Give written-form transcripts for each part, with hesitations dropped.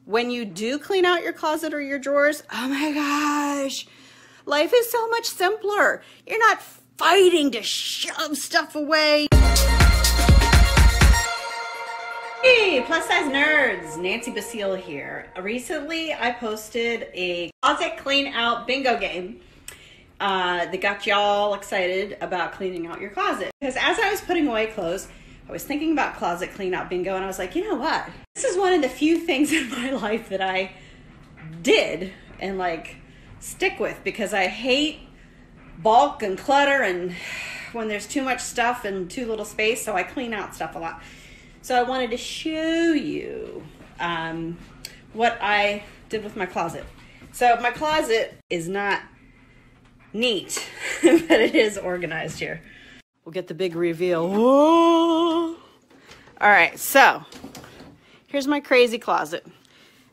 when you do clean out your closet or your drawers, oh my gosh, life is so much simpler. You're not fighting to shove stuff away. Hey, plus size nerds, Nancy Basile here. Recently, I posted a closet clean out bingo game that got y'all excited about cleaning out your closet. Because as I was putting away clothes, I was thinking about closet clean out bingo, and I was like, you know what? This is one of the few things in my life that I did and like stick with, because I hate bulk and clutter and when there's too much stuff and too little space, so I clean out stuff a lot. So I wanted to show you what I did with my closet. So my closet is not neat, but it is organized here. We'll get the big reveal. Whoa. All right, so here's my crazy closet.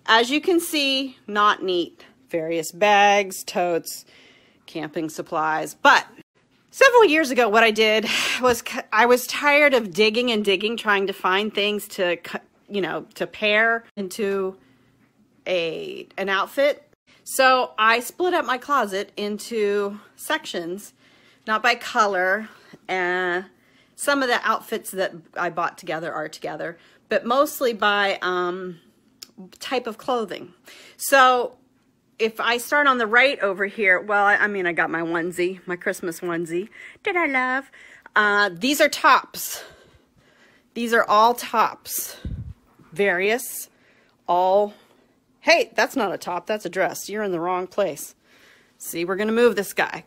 As you can see, not neat. Various bags, totes, camping supplies, but several years ago, what I did was I was tired of digging and digging, trying to find things to, to pair into an outfit. So I split up my closet into sections, not by color. Some of the outfits that I bought together are together, but mostly by type of clothing. So if I start on the right over here, well, I mean, I got my onesie, my Christmas onesie that I love. These are tops. These are all tops. Various, all, hey, that's not a top, that's a dress. You're in the wrong place. See, we're gonna move this guy.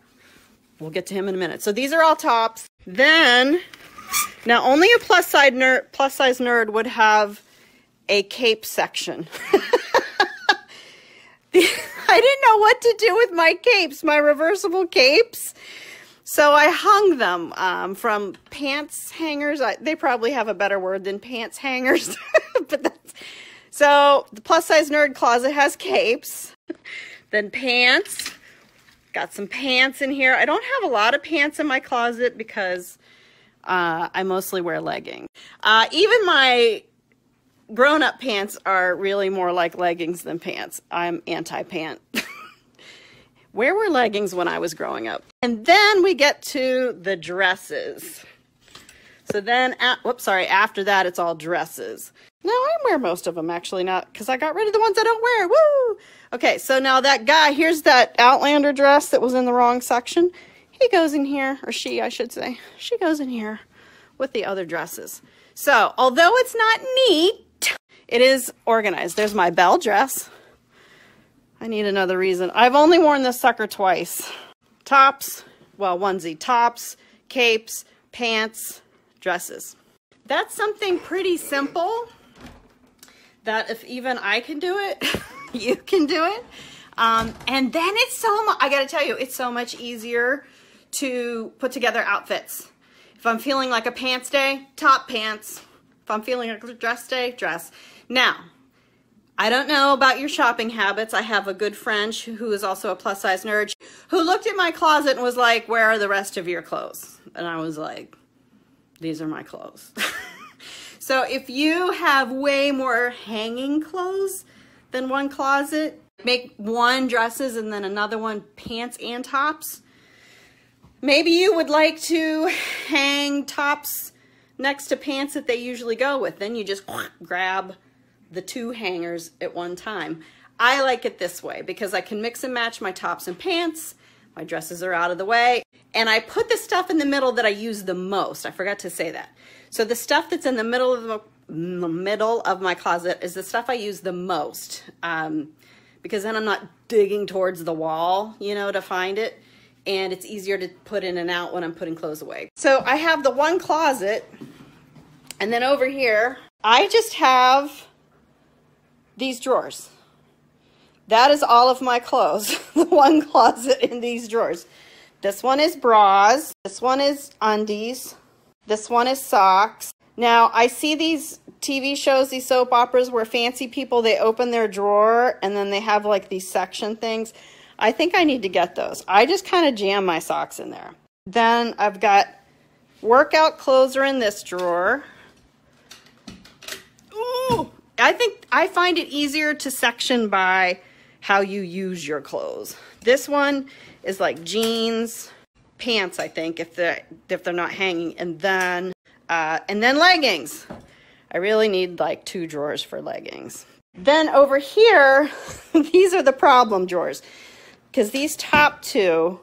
We'll get to him in a minute. So these are all tops. Then, now only a plus size nerd would have a cape section. I didn't know what to do with my capes, my reversible capes. So I hung them from pants hangers. They probably have a better word than pants hangers. So the plus size nerd closet has capes. Then pants. Got some pants in here. I don't have a lot of pants in my closet because I mostly wear leggings. Even my grown-up pants are really more like leggings than pants. I'm anti-pant. Where were leggings when I was growing up? And then we get to the dresses. So then, after that, it's all dresses. No, I wear most of them, actually, not because I got rid of the ones I don't wear. Woo! Okay, so now that guy, here's that Outlander dress that was in the wrong section. He goes in here, or she, I should say. She goes in here with the other dresses. So, although it's not neat, it is organized. There's my bell dress. I need another reason. I've only worn this sucker twice. Tops, well, onesie, tops, capes, pants, dresses. That's something pretty simple that if even I can do it, you can do it. And then it's so much, I gotta tell you, it's so much easier to put together outfits. If I'm feeling like a pants day, top pants. If I'm feeling like a dress day, dress. Now, I don't know about your shopping habits. I have a good friend who is also a plus size nerd who looked at my closet and was like, where are the rest of your clothes? And I was like, these are my clothes. So if you have way more hanging clothes than one closet, make one dresses and then another one pants and tops. Maybe you would like to hang tops next to pants that they usually go with. Then you just grab the two hangers at one time. I like it this way because I can mix and match my tops and pants. My dresses are out of the way. And I put the stuff in the middle that I use the most. I forgot to say that. So the stuff that's in the middle of my closet is the stuff I use the most. Because then I'm not digging towards the wall, to find it. And it's easier to put in and out when I'm putting clothes away. So I have the one closet, and then over here, I just have these drawers. That is all of my clothes, the one closet in these drawers. This one is bras, this one is undies, this one is socks. Now, I see these TV shows, these soap operas where fancy people, they open their drawer and then they have like these section things. I think I need to get those. I just kind of jam my socks in there. Then I've got workout clothes are in this drawer. Ooh, I find it easier to section by how you use your clothes. This one is like jeans, pants, I think, if they're not hanging, and then leggings. I really need like 2 drawers for leggings. Then over here, these are the problem drawers, because these top 2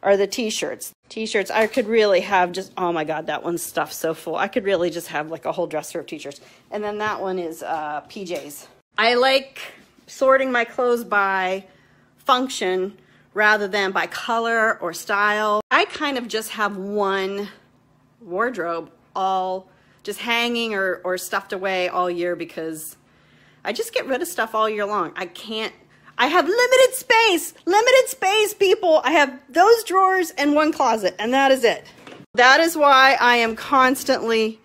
are the t-shirts. T-shirts, I could really have just, oh my God, that one's stuffed so full. I could really just have like a whole dresser of t-shirts. And then that one is PJs. I like sorting my clothes by function rather than by color or style. I kind of just have one wardrobe all just hanging or stuffed away all year, because I just get rid of stuff all year long. I have limited space, people. I have those drawers and one closet, and that is it. That is why I am constantly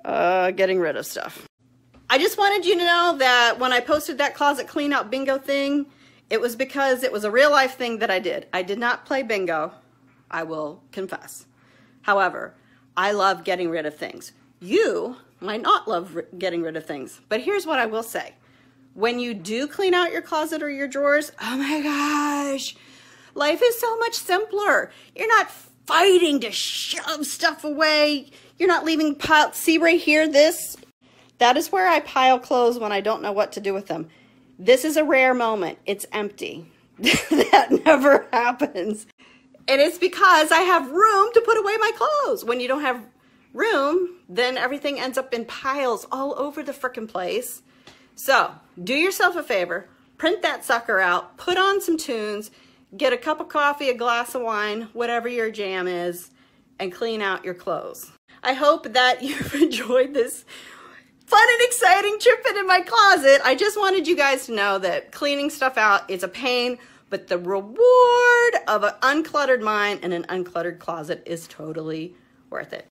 getting rid of stuff. I just wanted you to know that when I posted that closet clean out bingo thing, it was because it was a real life thing that I did. I did not play bingo, I will confess. However, I love getting rid of things. You might not love getting rid of things, but here's what I will say. When you do clean out your closet or your drawers, oh my gosh, life is so much simpler. You're not fighting to shove stuff away. You're not leaving piles. See right here, this? That is where I pile clothes when I don't know what to do with them. This is a rare moment. It's empty. That never happens. And it's because I have room to put away my clothes. When you don't have room, then everything ends up in piles all over the frickin' place. So, do yourself a favor, print that sucker out, put on some tunes, get a cup of coffee, a glass of wine, whatever your jam is, and clean out your clothes. I hope that you've enjoyed this fun and exciting trip into my closet. I just wanted you guys to know that cleaning stuff out is a pain, but the reward of an uncluttered mind and an uncluttered closet is totally worth it.